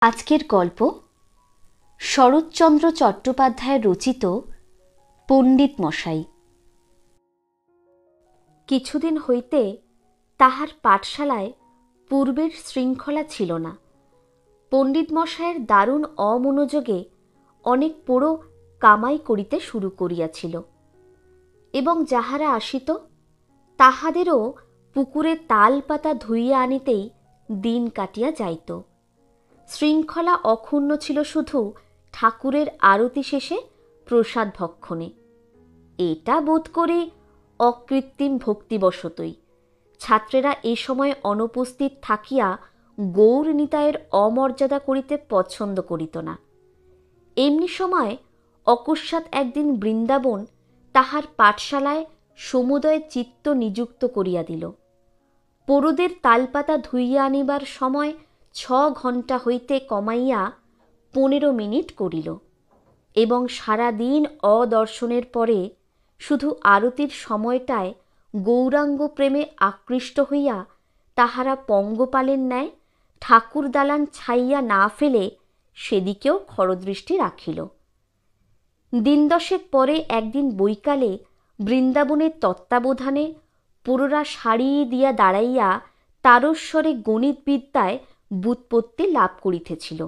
আজকের গল্প শরৎচন্দ্র চট্টোপাধ্যায় রচিত পণ্ডিত মশাই। কিছুদিন হইতে তাহার পাঠশালায় পূর্বের শৃঙ্খলা ছিল না। পণ্ডিত মশায়ের দারুণ অমনোযোগে অনেক পোড়ো কামাই করিতে শুরু করিয়াছিল এবং যাহারা আসিত তাহাদেরও পুকুরে তাল পাতা ধুইয়া আনিতেই দিন কাটিয়া যাইত। শৃঙ্খলা অক্ষুণ্ণ ছিল শুধু ঠাকুরের আরতি শেষে প্রসাদ ভক্ষণে। এটা বোধ করি অকৃত্রিম ভক্তিবশতই ছাত্রেরা এ সময় অনুপস্থিত থাকিয়া গৌর নিতায়ের অমর্যাদা করিতে পছন্দ করিত না। এমনি সময় অকস্মাৎ একদিন বৃন্দাবন তাহার পাঠশালায় সমুদয় চিত্ত নিযুক্ত করিয়া দিল। পোড়োদের তালপাতা ধুইয়া আনিবার সময় 6 ঘণ্টা হইতে কমাইয়া 15 মিনিট করিল এবং সারাদিন অদর্শনের পরে শুধু আরতির সময়টায় গৌরাঙ্গ প্রেমে আকৃষ্ট হইয়া তাহারা পঙ্গপালের ন্যায় ঠাকুর দালান ছাইয়া না ফেলে সেদিকেও খরদৃষ্টি রাখিল। দিন 10 পরে একদিন বৈকালে বৃন্দাবনের তত্ত্বাবধানে পুরোরা সারি দিয়া দাঁড়াইয়া তারস্বরে গণিত বিদ্যায় ব্যুৎপত্তি লাভ করিতেছিল।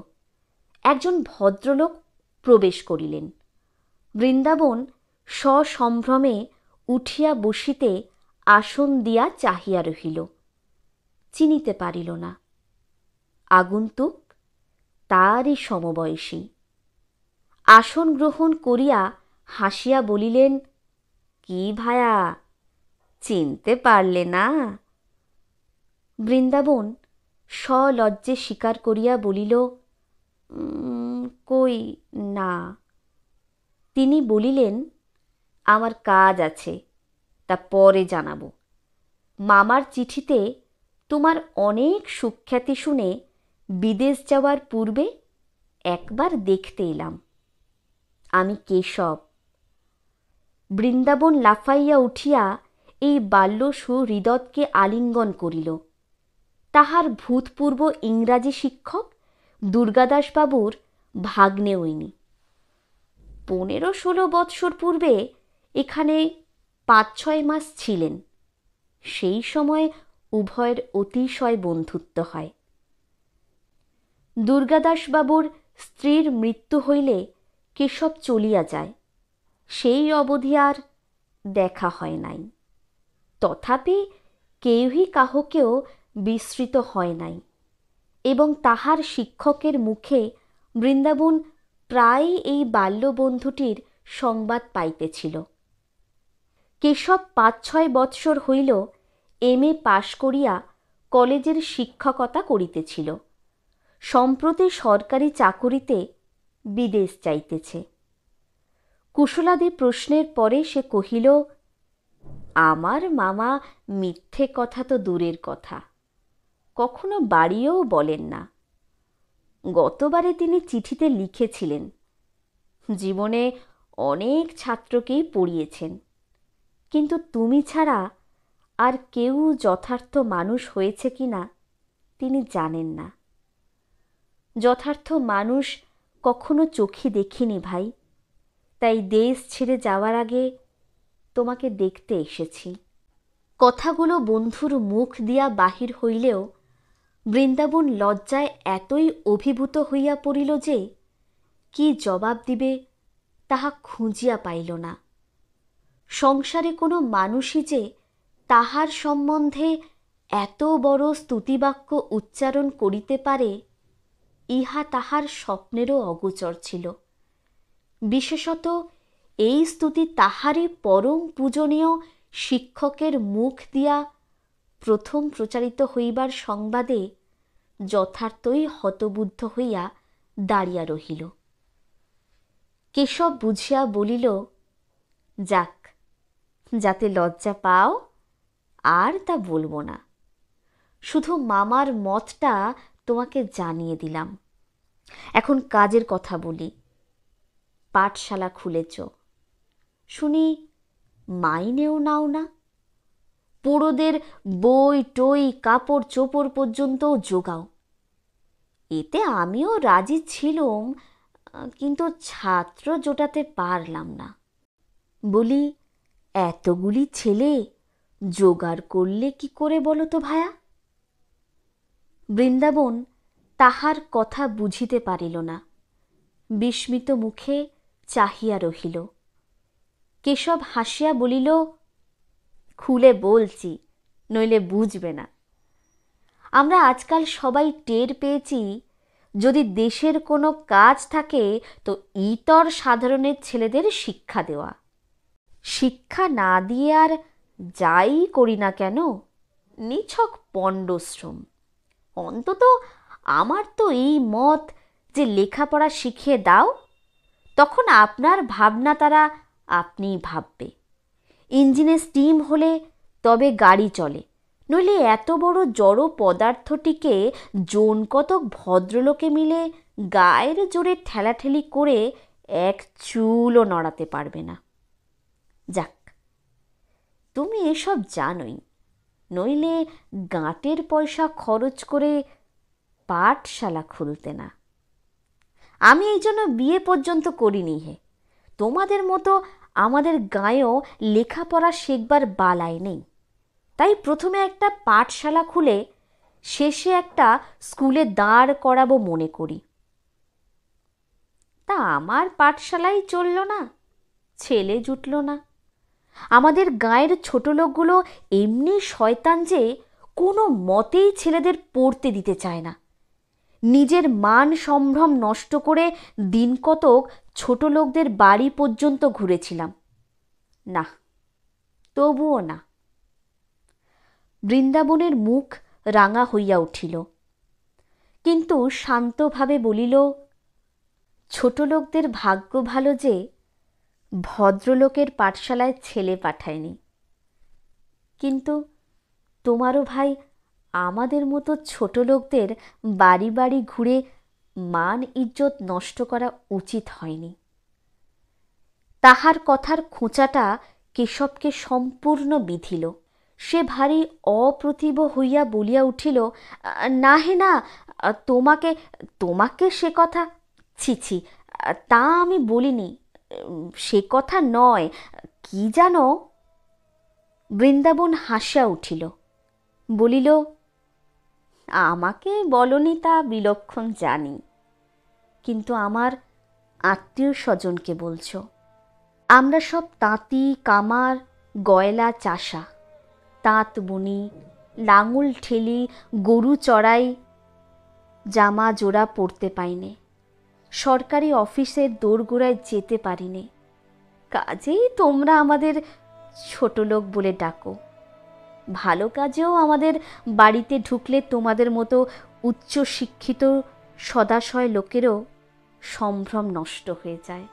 একজন ভদ্রলোক প্রবেশ করিলেন। বৃন্দাবন সসম্ভ্রমে উঠিয়া বসিতে আসন দিয়া চাহিয়া রহিল। চিনিতে পারিল না। আগন্তুক তারই সমবয়সী। আসন গ্রহণ করিয়া হাসিয়া বলিলেন, কি ভায়া, চিনতে পারলে না? বৃন্দাবন সলজ্জে স্বীকার করিয়া বলিল, কই না। তিনি বলিলেন, আমার কাজ আছে, তা পরে জানাবো। মামার চিঠিতে তোমার অনেক সুখ্যাতি শুনে বিদেশ যাওয়ার পূর্বে একবার দেখতে এলাম। আমি কেশব। বৃন্দাবন লাফাইয়া উঠিয়া এই বাল্য সুহৃদকে আলিঙ্গন করিল। তাহার ভূতপূর্ব ইংরাজি শিক্ষক দুর্গাদাসবাবুর ভাগ্নে উনি। 15-16 বৎসর পূর্বে এখানে 5-6 মাস ছিলেন। সেই সময় উভয়ের অতিশয় বন্ধুত্ব হয়। দুর্গাদাসবাবুর স্ত্রীর মৃত্যু হইলে কেশব চলিয়া যায়। সেই অবধি আর দেখা হয় নাই। তথাপি কেউই কাহকেও বিস্মৃত হয় নাই এবং তাহার শিক্ষকের মুখে বৃন্দাবন প্রায় এই বাল্যবন্ধুটির সংবাদ পাইতেছিল। কেশব 5-6 বৎসর হইল MA পাশ করিয়া কলেজের শিক্ষকতা করিতেছিল। সম্প্রতি সরকারি চাকুরিতে বিদেশ যাইতেছে। কুশলাদি প্রশ্নের পরে সে কহিল, আমার মামা মিথ্যে কথা তো দূরের কথা, কখনো বাড়িও বলেন না। গতবারে তিনি চিঠিতে লিখেছিলেন, জীবনে অনেক ছাত্রকেই পড়িয়েছেন, কিন্তু তুমি ছাড়া আর কেউ যথার্থ মানুষ হয়েছে কিনা তিনি জানেন না। যথার্থ মানুষ কখনো চোখে দেখিনি ভাই, তাই দেশ ছেড়ে যাওয়ার আগে তোমাকে দেখতে এসেছি। কথাগুলো বন্ধুর মুখ দিয়া বাহির হইলেও বৃন্দাবন লজ্জায় এতই অভিভূত হইয়া পড়িল যে কি জবাব দিবে তাহা খুঁজিয়া পাইল না। সংসারে কোনো মানুষই যে তাহার সম্বন্ধে এত বড় স্তুতিবাক্য উচ্চারণ করিতে পারে ইহা তাহার স্বপ্নেরও অগোচর ছিল। বিশেষত এই স্তুতি তাহারই পরম পূজনীয় শিক্ষকের মুখ দিয়া প্রথম প্রচারিত হইবার সংবাদে যথার্থই হতবুদ্ধ হইয়া দাঁড়িয়া রহিল। কেশব বুঝিয়া বলিল, যাক, যাতে লজ্জা পাও আর তা বলবো না, শুধু মামার মতটা তোমাকে জানিয়ে দিলাম। এখন কাজের কথা বলি। পাঠশালা খুলেছ, শুনি মাইনেও নাও না। পোড়োদের বই টই কাপড় চোপড় পর্যন্ত জোগাও। এতে আমিও রাজি ছিলুম, কিন্তু ছাত্র জোটাতে পারলাম না। বলি, এতগুলি ছেলে জোগাড় করলে কি করে বলো তো ভায়া? বৃন্দাবন তাহার কথা বুঝিতে পারিল না, বিস্মিত মুখে চাহিয়া রহিল। কেশব হাসিয়া বলিল, খুলে বলছি, নইলে বুঝবে না। আমরা আজকাল সবাই টের পেয়েছি, যদি দেশের কোনো কাজ থাকে তো ইতর সাধারণের ছেলেদের শিক্ষা দেওয়া। শিক্ষা না দিয়ে আর যাই করি না কেন, নিছক পণ্ডশ্রম। অন্তত আমার তো এই মত যে লেখাপড়া শিখিয়ে দাও, তখন আপনার ভাবনা তারা আপনিই ভাববে। ইঞ্জিনে স্টিম হলে তবে গাড়ি চলে, নইলে এত বড় জড় পদার্থটিকে জন কতক ভদ্রলোকে মিলে গায়ের জোরে ঠেলাঠেলি করে এক চুলও নড়াতে পারবে না। যাক, তুমি এসব জানোই, নইলে গাঁটের পয়সা খরচ করে পাঠশালা খুলতে না। আমি এই জন্য বিয়ে পর্যন্ত করিনি হে। তোমাদের মতো আমাদের গাঁয়েও লেখাপড়া শেখবার বালাই নেই, তাই প্রথমে একটা পাঠশালা খুলে শেষে একটা স্কুলে দাঁড় করাবো মনে করি। তা আমার পাঠশালাই চলল না, ছেলে জুটল না। আমাদের গাঁয়ের ছোট লোকগুলো এমনি শয়তান যে কোনো মতেই ছেলেদের পড়তে দিতে চায় না। নিজের মান সম্ভ্রম নষ্ট করে দিন কতক ছোট লোকদের বাড়ি পর্যন্ত ঘুরেছিলাম, না, তবুও না। বৃন্দাবনের মুখ রাঙা হইয়া উঠিল, কিন্তু শান্তভাবে বলিল, ছোট লোকদের ভাগ্য ভালো যে ভদ্রলোকের পাঠশালায় ছেলে পাঠায়নি। কিন্তু তোমারও ভাই আমাদের মতো ছোট লোকদের বাড়ি বাড়ি ঘুরে মান ইজ্জত নষ্ট করা উচিত হয়নি। তাহার কথার খোঁচাটা কেশবকে সম্পূর্ণ বিধিল। সে ভারী অপ্রতিভ হইয়া বলিয়া উঠিল, না হে না, তোমাকে তোমাকে সে কথা, ছি ছি, তা আমি বলিনি, সে কথা নয়। কি জানো? বৃন্দাবন হাসিয়া উঠিল, বলিল, আমাকে বলনি তা বিলক্ষণ জানি, কিন্তু আমার আত্মীয় স্বজনকে বলছ। আমরা সব তাঁতি, কামার, গয়লা, চাষা, তাঁত বুনি, লাঙল ঠেলি, গরু চড়াই, জামা জোড়া পরতে পাইনে, সরকারি অফিসের দোরগোড়ায় যেতে পারিনে, কাজেই তোমরা আমাদের ছোট লোক বলে ডাকো। ভালো কাজেও আমাদের বাড়িতে ঢুকলে তোমাদের মতো উচ্চ শিক্ষিত সদাশয় লোকেরও সম্ভ্রম নষ্ট হয়ে যায়।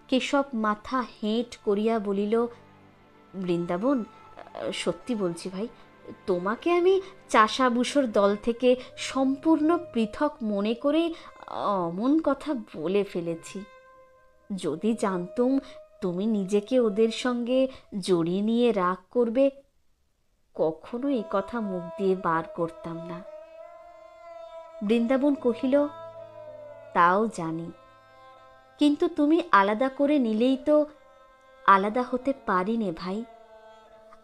কেশব মাথা হেঁট করিয়া বলিল, বৃন্দাবন, সত্যি বলছি ভাই, তোমাকে আমি চাষাবুষোর দল থেকে সম্পূর্ণ পৃথক মনে করে অমন কথা বলে ফেলেছি। যদি জানতুম তুমি নিজেকে ওদের সঙ্গে জড়িয়ে নিয়ে রাগ করবে, কখনো এ কথা মুখ দিয়ে বার করতাম না। বৃন্দাবন কহিল, তাও জানি, কিন্তু তুমি আলাদা করে নিলেই তো আলাদা হতে পারি নে ভাই।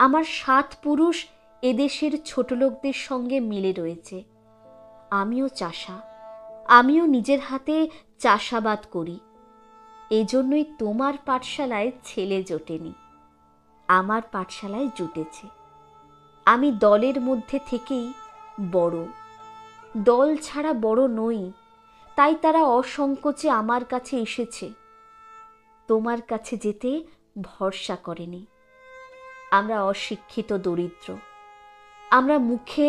আমার 7 পুরুষ এদেশের ছোট লোকদের সঙ্গে মিলে রয়েছে। আমিও চাষা, আমিও নিজের হাতে চাষাবাদ করি। এজন্যই তোমার পাঠশালায় ছেলে জোটেনি, আমার পাঠশালায় জুটেছে। আমি দলের মধ্যে থেকেই বড়, দল ছাড়া বড় নই, তাই তারা অসংকোচে আমার কাছে এসেছে, তোমার কাছে যেতে ভরসা করেনি। আমরা অশিক্ষিত দরিদ্র, আমরা মুখে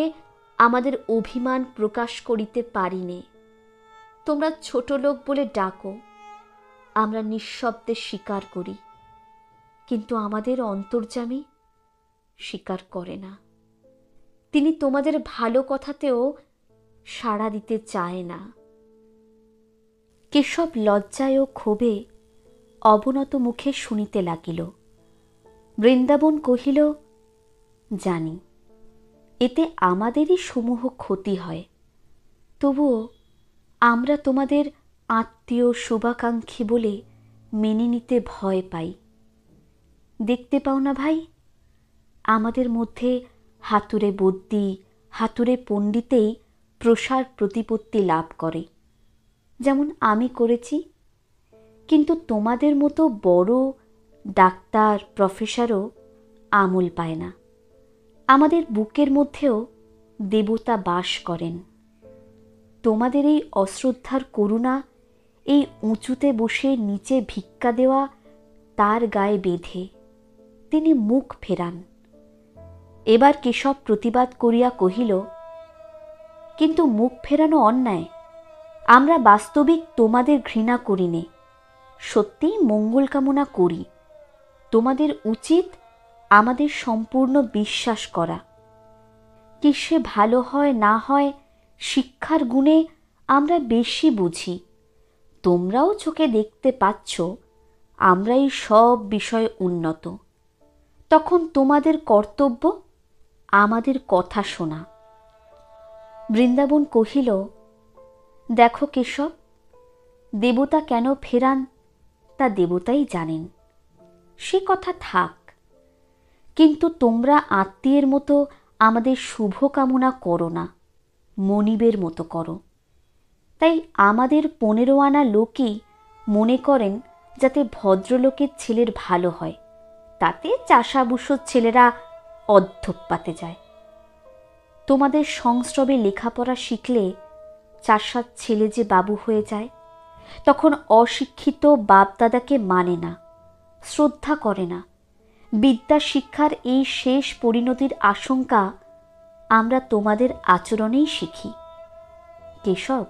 আমাদের অভিমান প্রকাশ করিতে পারি নে। তোমরা ছোট লোক বলে ডাকো, আমরা নিঃশব্দে স্বীকার করি, কিন্তু আমাদের অন্তর্যামী স্বীকার করে না। তিনি তোমাদের ভালো কথাতেও সাড়া দিতে চায় না। কেশব লজ্জায় ও ক্ষোভে অবনত মুখে শুনিতে লাগিল। বৃন্দাবন কহিল, জানি, এতে আমাদেরই সমূহ ক্ষতি হয়, তবুও আমরা তোমাদের আত্মীয় শুভাকাঙ্ক্ষী বলে মেনে নিতে ভয় পাই। দেখতে পাও না ভাই, আমাদের মধ্যে হাতুড়ে বদ্যি, হাতুড়ে পণ্ডিতেই প্রসার প্রতিপত্তি লাভ করে, যেমন আমি করেছি। কিন্তু তোমাদের মতো বড় ডাক্তার প্রফেসরও আমল পায় না। আমাদের বুকের মধ্যেও দেবতা বাস করেন। তোমাদের এই অশ্রদ্ধার করুণা, এই উঁচুতে বসে নিচে ভিক্ষা দেওয়া তার গায়ে বেঁধে তিনি মুখ ফেরান। এবার কেশব প্রতিবাদ করিয়া কহিল, কিন্তু মুখ ফেরানো অন্যায়। আমরা বাস্তবিক তোমাদের ঘৃণা করি নে, সত্যিই মঙ্গল কামনা করি। তোমাদের উচিত আমাদের সম্পূর্ণ বিশ্বাস করা। কিসে ভালো হয় না হয় শিক্ষার গুণে আমরা বেশি বুঝি। তোমরাও চোখে দেখতে পাচ্ছ আমরা এই সব বিষয়ে উন্নত। তখন তোমাদের কর্তব্য আমাদের কথা শোনা। বৃন্দাবন কহিল, দেখো কেশব, দেবতা কেন ফেরান তা দেবতাই জানেন, সে কথা থাক। কিন্তু তোমরা আত্মীয়ের মতো আমাদের শুভ কামনা করো না, মনিবের মতো করো। তাই আমাদের 15 আনা লোকই মনে করেন যাতে ভদ্রলোকের ছেলের ভালো হয়, তাতে চাষাবুষোর ছেলেরা অধ্যপাতে যায়। তোমাদের সংস্রবে লেখাপড়া শিখলে চাষার ছেলে যে বাবু হয়ে যায়, তখন অশিক্ষিত বাপদাদাকে মানে না, শ্রদ্ধা করে না। বিদ্যা শিক্ষার এই শেষ পরিণতির আশঙ্কা আমরা তোমাদের আচরণেই শিখি। কেশব,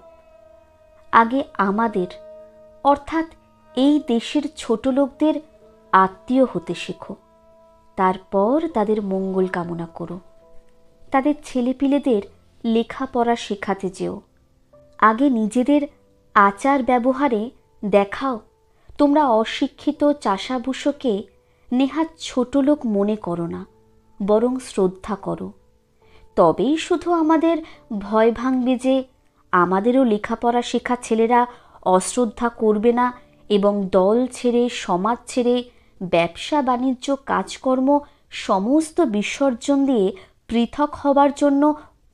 আগে আমাদের অর্থাৎ এই দেশের ছোট লোকদের আত্মীয় হতে শেখো, তারপর তাদের মঙ্গল কামনা করো। তাদের ছেলেপিলেদের লেখাপড়া শেখাতে যেও। আগে নিজেদের আচার ব্যবহারে দেখাও তোমরা অশিক্ষিত চাষাভূষকে নেহাত ছোট লোক মনে করো না, বরং শ্রদ্ধা করো। তবেই শুধু আমাদের ভয় ভাঙবে যে আমাদেরও লেখাপড়া শেখা ছেলেরা অশ্রদ্ধা করবে না এবং দল ছেড়ে, সমাজ ছেড়ে, ব্যবসা বাণিজ্য কাজকর্ম সমস্ত বিসর্জন দিয়ে পৃথক হবার জন্য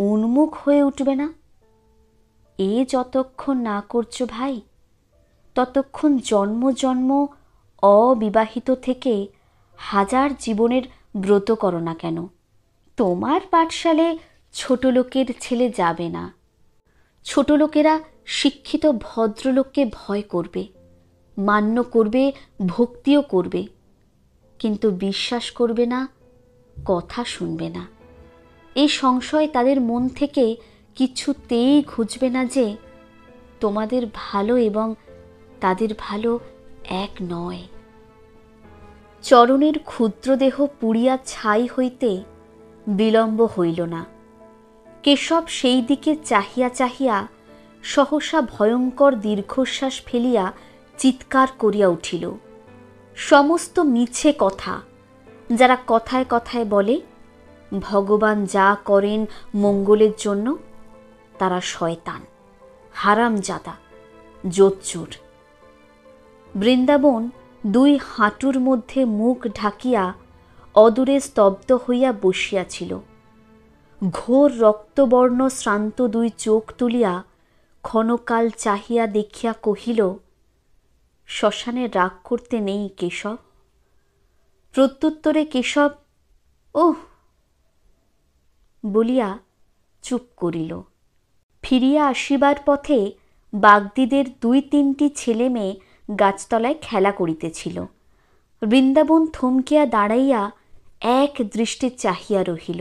উন্মুখ হয়ে উঠবে না। এ যতক্ষণ না করছো ভাই, ততক্ষণ জন্ম জন্ম অবিবাহিত থেকে 1000 জীবনের ব্রত করো না কেন, তোমার পাঠশালে ছোট লোকের ছেলে যাবে না। ছোট লোকেরা শিক্ষিত ভদ্রলোককে ভয় করবে, মান্য করবে, ভক্তিও করবে, কিন্তু বিশ্বাস করবে না, কথা শুনবে না। এই সংশয় তাদের মন থেকে কিছুতেই ঘুচবে না যে তোমাদের ভালো এবং তাদের ভালো এক নয়। চরণের ক্ষুদ্রদেহ পুড়িয়া ছাই হইতে বিলম্ব হইল না। কেশব সেই দিকে চাহিয়া চাহিয়া সহসা ভয়ঙ্কর দীর্ঘশ্বাস ফেলিয়া চিৎকার করিয়া উঠিল, সমস্ত মিছে কথা। যারা কথায় কথায় বলে ভগবান যা করেন মঙ্গলের জন্য, তারা শয়তান, হারামজাদা, জোচ্চোর। বৃন্দাবন 2 হাঁটুর মধ্যে মুখ ঢাকিয়া অদূরে স্তব্ধ হইয়া বসিয়াছিল। ঘোর রক্তবর্ণ শ্রান্ত 2 চোখ তুলিয়া ক্ষণকাল চাহিয়া দেখিয়া কহিল, শ্মশানে রাগ করতে নেই কেশব। প্রত্যুত্তরে কেশব ওহ বলিয়া চুপ করিল। ফিরিয়া আসিবার পথে বাগদিদের 2-3টি ছেলে মেয়ে গাছতলায় খেলা করিতেছিল। বৃন্দাবন থমকিয়া দাঁড়াইয়া এক দৃষ্টে চাহিয়া রহিল।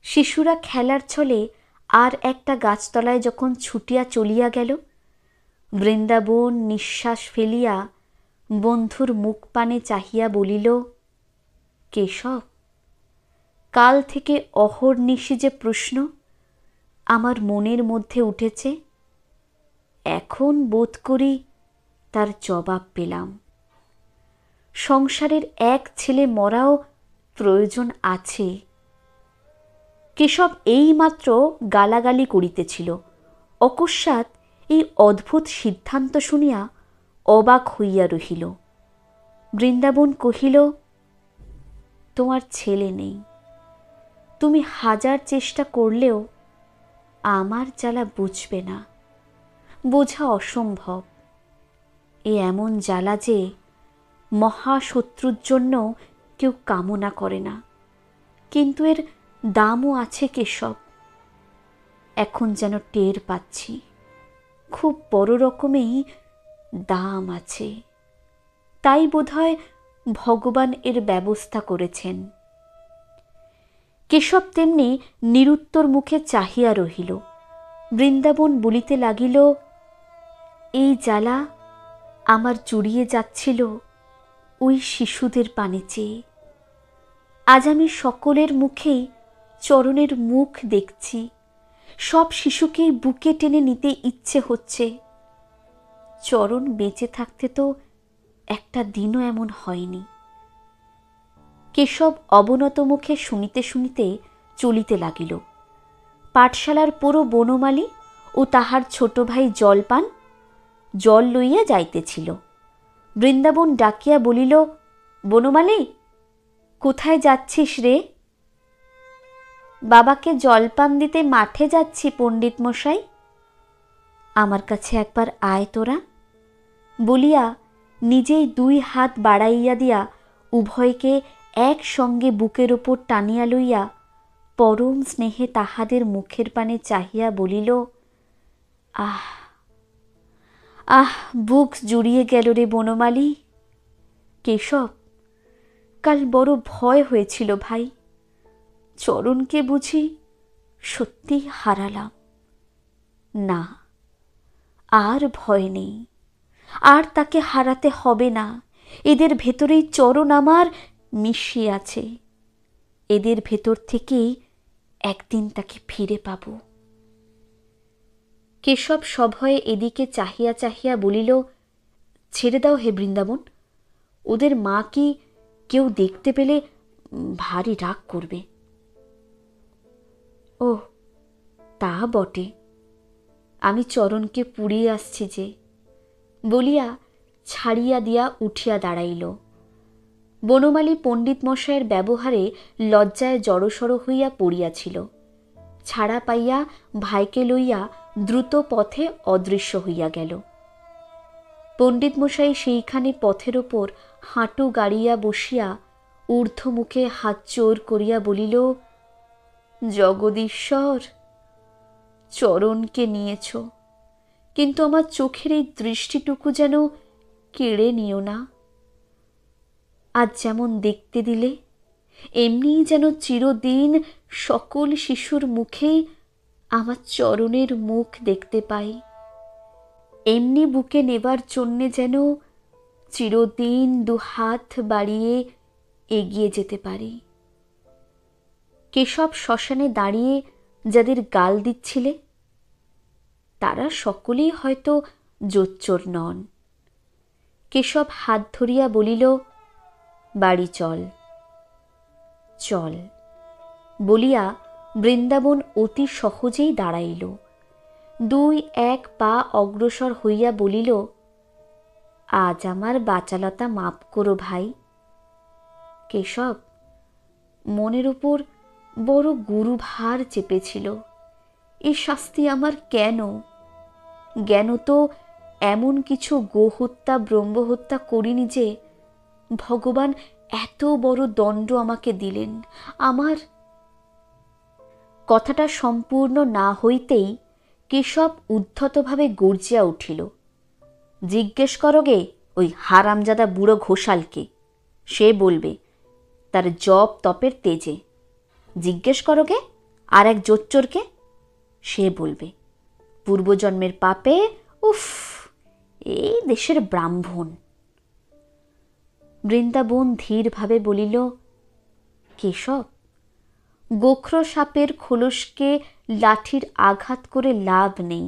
শিশুরা খেলার ছলে আর একটা গাছতলায় যখন ছুটিয়া চলিয়া গেল, বৃন্দাবন নিঃশ্বাস ফেলিয়া বন্ধুর মুখ পানে চাহিয়া বলিল, কেশব, কাল থেকে অহর্নিশি যে প্রশ্ন আমার মনের মধ্যে উঠেছে, এখন বোধ করি তার জবাব পেলাম। সংসারের এক ছেলে মরাও প্রয়োজন আছে। কেশব এইমাত্র গালাগালি করিতেছিল, অকস্মাৎ এই অদ্ভুত সিদ্ধান্ত শুনিয়া অবাক হইয়া রহিল। বৃন্দাবন কহিল, তোমার ছেলে নেই, তুমি হাজার চেষ্টা করলেও আমার জ্বালা বুঝবে না, বোঝা অসম্ভব। এ এমন জ্বালা যে মহাশত্রুর জন্য কেউ কামনা করে না, কিন্তু এর দামও আছে কেশব। এখন যেন টের পাচ্ছি, খুব বড় রকমেই দাম আছে। তাই বোধহয় ভগবান এর ব্যবস্থা করেছেন। কেশব তেমনি নিরুত্তর মুখে চাহিয়া রহিল। বৃন্দাবন বলিতে লাগিল, এই জ্বালা আমার জুড়িয়ে যাচ্ছিল ওই শিশুদের পানে চেয়ে। আজ আমি সকলের মুখেই চরণের মুখ দেখছি। সব শিশুকেই বুকে টেনে নিতে ইচ্ছে হচ্ছে। চরণ বেঁচে থাকতে তো একটা দিনও এমন হয়নি। কেশব অবনত মুখে শুনিতে শুনিতে চলিতে লাগিল। পাঠশালার পুরো বনমালী ও তাহার ছোট ভাই জলপান জল লইয়া যাইতেছিল। বৃন্দাবন ডাকিয়া বলিল, বনমালী, কোথায় যাচ্ছিস রে? বাবাকে জলপান দিতে মাঠে যাচ্ছি পণ্ডিত মশাই। আমার কাছে একবার আয় তোরা, বলিয়া নিজেই 2 হাত বাড়াইয়া দিয়া উভয়কে একসঙ্গে বুকের ওপর টানিয়া লইয়া পরম স্নেহে তাহাদের মুখের পানে চাহিয়া বলিল, আহ আহ, বুক জুড়িয়ে গেল রে বনমালী। কেশব, কাল বড় ভয় হয়েছিল ভাই। চরণকে বুঝি সত্যি হারালাম। না, আর ভয় নেই, আর তাকে হারাতে হবে না। এদের ভেতরেই চরণ আমার মিশিয়ে আছে। এদের ভেতর থেকেই একদিন তাকে ফিরে পাব। কেশব সভয়ে এদিকে চাহিয়া চাহিয়া বলিল, ছেড়ে দাও হে বৃন্দাবন, ওদের মা কি কেউ দেখতে পেলে ভারী রাগ করবে। ও তা বটে, আমি চরণকে পুড়িয়ে আসছি যে, বলিয়া ছাড়িয়া দিয়া উঠিয়া দাঁড়াইল। বনমালী পণ্ডিত মশায়ের ব্যবহারে লজ্জায় জড়সড় হইয়া পড়িয়াছিল। ছাড়া পাইয়া ভাইকে লইয়া দ্রুত পথে অদৃশ্য হইয়া গেল। পণ্ডিত মশাই সেইখানে পথের ওপর হাঁটু গাড়িয়া বসিয়া ঊর্ধ্বমুখে হাত জোর করিয়া বলিল, জগদীশ্বর, চরণকে নিয়েছ, কিন্তু আমার চোখের এই দৃষ্টিটুকু যেন কেড়ে নিও না। আজ যেমন দেখতে দিলে, এমনি যেন চিরদিন সকল শিশুর মুখেই আমার চরণের মুখ দেখতে পাই। এমনি বুকে নেবার জন্যে যেন চিরদিন 2 হাত বাড়িয়ে এগিয়ে যেতে পারি। কেশব শ্মশানে দাঁড়িয়ে যাদের গাল দিচ্ছিলে, তারা সকলেই হয়তো জোচ্চোর নন। কেশব হাত ধরিয়া বলিল, বাড়ি চল। চল বলিয়া বৃন্দাবন অতি সহজেই দাঁড়াইল। 2-1 পা অগ্রসর হইয়া বলিল, আজ আমার বাচালতা মাপ করো ভাই। কেশব, মনের উপর বড় গুরুভার চেপেছিল। এ শাস্তি আমার কেন? জ্ঞান তো এমন কিছু গোহত্যা ব্রহ্মহত্যা করিনি যে ভগবান এত বড় দণ্ড আমাকে দিলেন। আমার কথাটা সম্পূর্ণ না হইতেই কেশব উদ্ধতভাবে গর্জিয়া উঠিল, জিজ্ঞেস করোগে ওই হারামজাদা বুড়ো ঘোষালকে, সে বলবে তার জপ তপের তেজে। জিজ্ঞেস করোগে আর এক জোচ্চোরকে, সে বলবে পূর্বজন্মের পাপে। উফ, এই দেশের ব্রাহ্মণ। বৃন্দাবন ধীরভাবে বলিল, কেশব, গোখর সাপের খোলসকে লাঠির আঘাত করে লাভ নেই।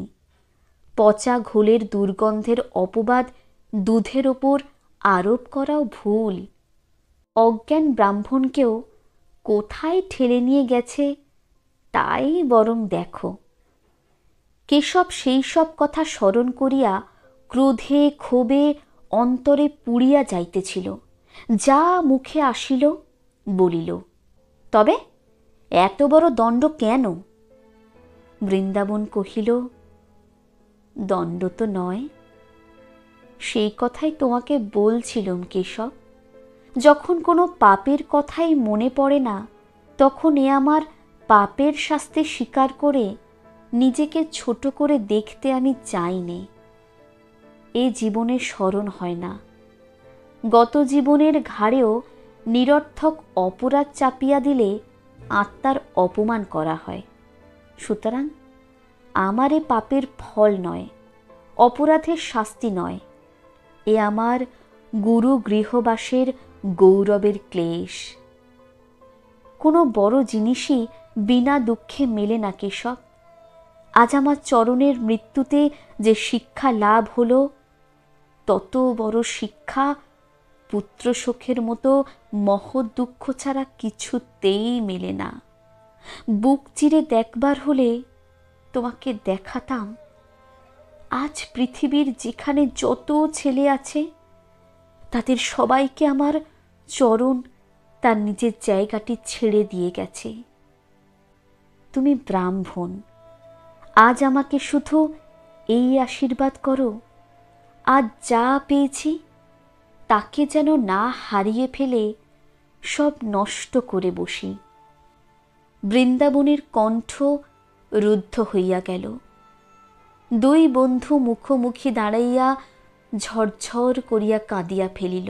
পচা ঘোলের দুর্গন্ধের অপবাদ দুধের ওপর আরোপ করাও ভুল। অজ্ঞান ব্রাহ্মণকেও কোথায় ঠেলে নিয়ে গেছে তাই বরং দেখো। কেশব সেই সব কথা স্মরণ করিয়া ক্রোধে ক্ষোভে অন্তরে পুড়িয়া যাইতেছিল। যা মুখে আসিল বলিল। তবে এত বড় দণ্ড কেন? বৃন্দাবন কহিল, দণ্ড তো নয়। সেই কথাই তোমাকে বলছিলুম কেশব। যখন কোনো পাপের কথাই মনে পড়ে না, তখন এ আমার পাপের শাস্তি স্বীকার করে নিজেকে ছোট করে দেখতে আমি চাই নে। এ জীবনে স্মরণ হয় না। গত জীবনের ঘাড়েও নিরর্থক অপরাধ চাপিয়া দিলে আত্মার অপমান করা হয়। সুতরাং আমার এ পাপের ফল নয়, অপরাধের শাস্তি নয়। এ আমার গুরু গৃহবাসের গৌরবের ক্লেশ। কোনো বড় জিনিসই বিনা দুঃখে মেলে না কেশব। আজ আমার চরণের মৃত্যুতে যে শিক্ষা লাভ হলো, তত বড় শিক্ষা পুত্রশোকের মতো মহৎ দুঃখ ছাড়া কিছুতেই মেলে না। বুক চিরে দেখবার হলে তোমাকে দেখাতাম, আজ পৃথিবীর যেখানে যত ছেলে আছে তাদের সবাইকে আমার চরণ তার নিজের জায়গাটি ছেড়ে দিয়ে গেছে। তুমি ব্রাহ্মণ, আজ আমাকে শুধু এই আশীর্বাদ করো, আজ যা পেয়েছি তাকে যেন না হারিয়ে ফেলে সব নষ্ট করে বসি। বৃন্দাবনের কণ্ঠ রুদ্ধ হইয়া গেল। দুই বন্ধু মুখোমুখি দাঁড়াইয়া ঝরঝর করিয়া কাঁদিয়া ফেলিল।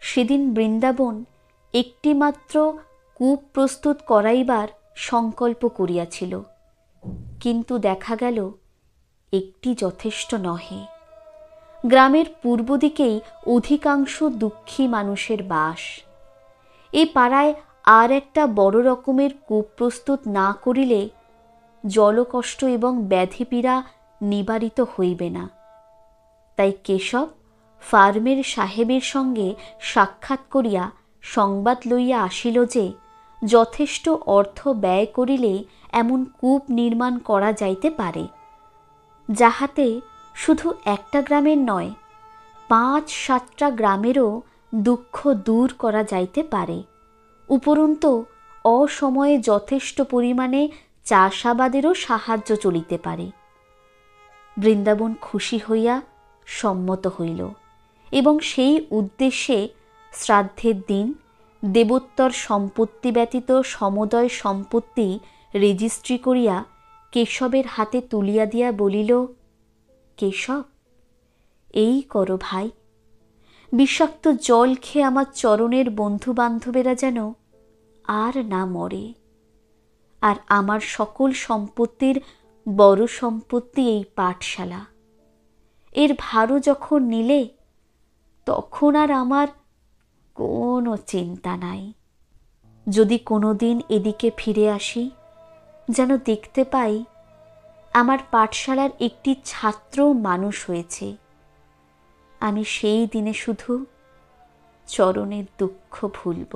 সেদিন বৃন্দাবন একটিমাত্র কূপ প্রস্তুত করাইবার সংকল্প করিয়াছিল, কিন্তু দেখা গেল একটি যথেষ্ট নহে। গ্রামের পূর্ব দিকেই অধিকাংশ দুঃখী মানুষের বাস। এই পাড়ায় আর একটা বড় রকমের কূপ প্রস্তুত না করিলে জলকষ্ট এবং ব্যাধিপীড়া নিবারিত হইবে না। তাই কেশব ফার্মের সাহেবের সঙ্গে সাক্ষাৎ করিয়া সংবাদ লইয়া আসিল যে যথেষ্ট অর্থ ব্যয় করিলে এমন কূপ নির্মাণ করা যাইতে পারে, যাহাতে শুধু একটা গ্রামের নয়, ৫-৭টা গ্রামেরও দুঃখ দূর করা যাইতে পারে। উপরন্তু অসময়ে যথেষ্ট পরিমাণে চাষাবাদেরও সাহায্য চলিতে পারে। বৃন্দাবন খুশি হইয়া সম্মত হইল এবং সেই উদ্দেশ্যে শ্রাদ্ধের দিন দেবোত্তর সম্পত্তি ব্যতীত সমুদয় সম্পত্তি রেজিস্ট্রি করিয়া কেশবের হাতে তুলিয়া দিয়া বলিল, কেশব, এই করো ভাই। বিষাক্ত জল খেয়ে আমার চরণের বন্ধু বান্ধবেরা যেন আর না মরে। আর আমার সকল সম্পত্তির বড় সম্পত্তি এই পাঠশালা। এর ভারও যখন নিলে, তখন আর আমার কোনো চিন্তা নাই। যদি কোনোদিন এদিকে ফিরে আসি, যেন দেখতে পাই আমার পাঠশালার একটি ছাত্র মানুষ হয়েছে। আমি সেই দিনে শুধু চরণের দুঃখ ভুলব।